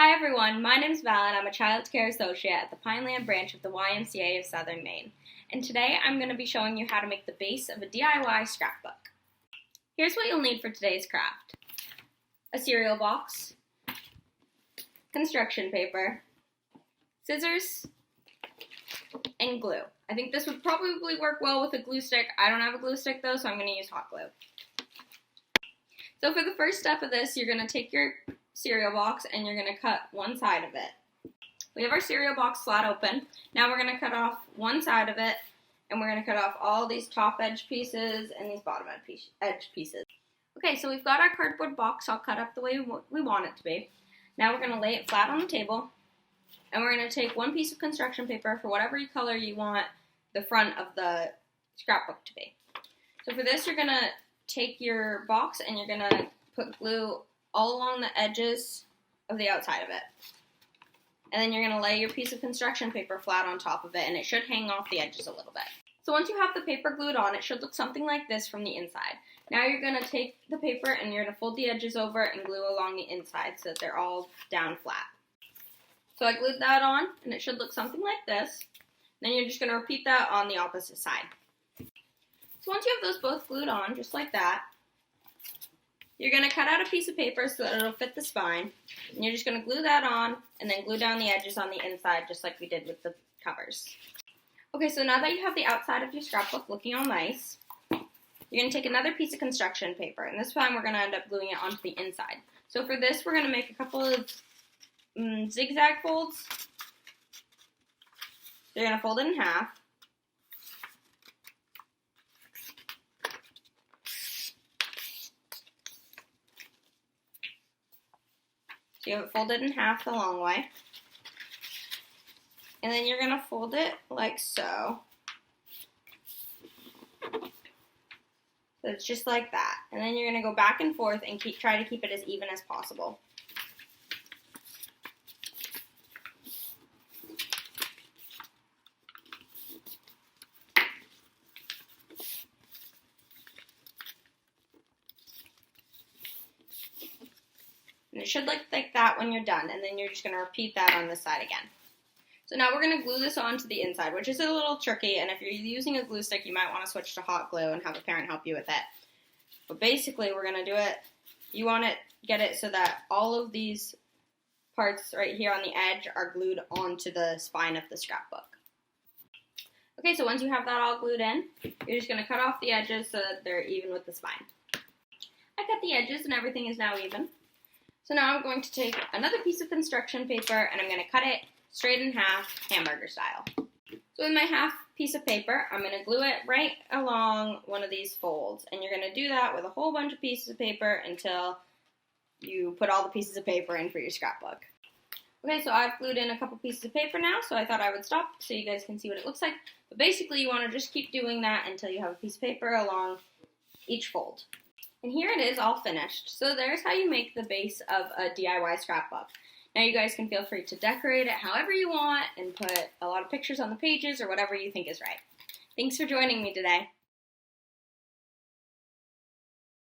Hi everyone, my name is Val and I'm a childcare associate at the Pineland branch of the YMCA of Southern Maine. And today I'm going to be showing you how to make the base of a DIY scrapbook. Here's what you'll need for today's craft. A cereal box, construction paper, scissors, and glue. I think this would probably work well with a glue stick. I don't have a glue stick though, so I'm going to use hot glue. So for the first step of this, you're going to take your cereal box and you're going to cut one side of it. We have our cereal box flat open. Now we're going to cut off one side of it, and we're going to cut off all these top edge pieces and these bottom edge pieces. Okay, so we've got our cardboard box all cut up the way we want it to be. Now we're going to lay it flat on the table, and we're going to take one piece of construction paper for whatever color you want the front of the scrapbook to be. So for this, you're going to take your box and you're going to put glue all along the edges of the outside of it. And then you're going to lay your piece of construction paper flat on top of it, and it should hang off the edges a little bit. So once you have the paper glued on, it should look something like this from the inside. Now you're going to take the paper and you're going to fold the edges over and glue along the inside so that they're all down flat. So I glued that on, and it should look something like this. Then you're just going to repeat that on the opposite side. So once you have those both glued on, just like that, you're going to cut out a piece of paper so that it'll fit the spine, and you're just going to glue that on and then glue down the edges on the inside just like we did with the covers. Okay, so now that you have the outside of your scrapbook looking all nice, you're going to take another piece of construction paper, and this time we're going to end up gluing it onto the inside. So for this, we're going to make a couple of zigzag folds. You're going to fold it in half. So you have it folded in half the long way. And then you're going to fold it like so. So it's just like that. And then you're going to go back and forth and try to keep it as even as possible. And it should look like that when you're done, and then you're just going to repeat that on this side again. So now we're going to glue this onto the inside, which is a little tricky, and if you're using a glue stick, you might want to switch to hot glue and have a parent help you with it. But basically, we're going to do it, you want to get it so that all of these parts right here on the edge are glued onto the spine of the scrapbook. Okay, so once you have that all glued in, you're just going to cut off the edges so that they're even with the spine. I cut the edges and everything is now even. So now I'm going to take another piece of construction paper and I'm going to cut it straight in half, hamburger style. So with my half piece of paper, I'm going to glue it right along one of these folds. And you're going to do that with a whole bunch of pieces of paper until you put all the pieces of paper in for your scrapbook. Okay, so I've glued in a couple pieces of paper now, so I thought I would stop so you guys can see what it looks like. But basically, you want to just keep doing that until you have a piece of paper along each fold. And here it is all finished. So there's how you make the base of a DIY scrapbook. Now you guys can feel free to decorate it however you want and put a lot of pictures on the pages or whatever you think is right. Thanks for joining me today.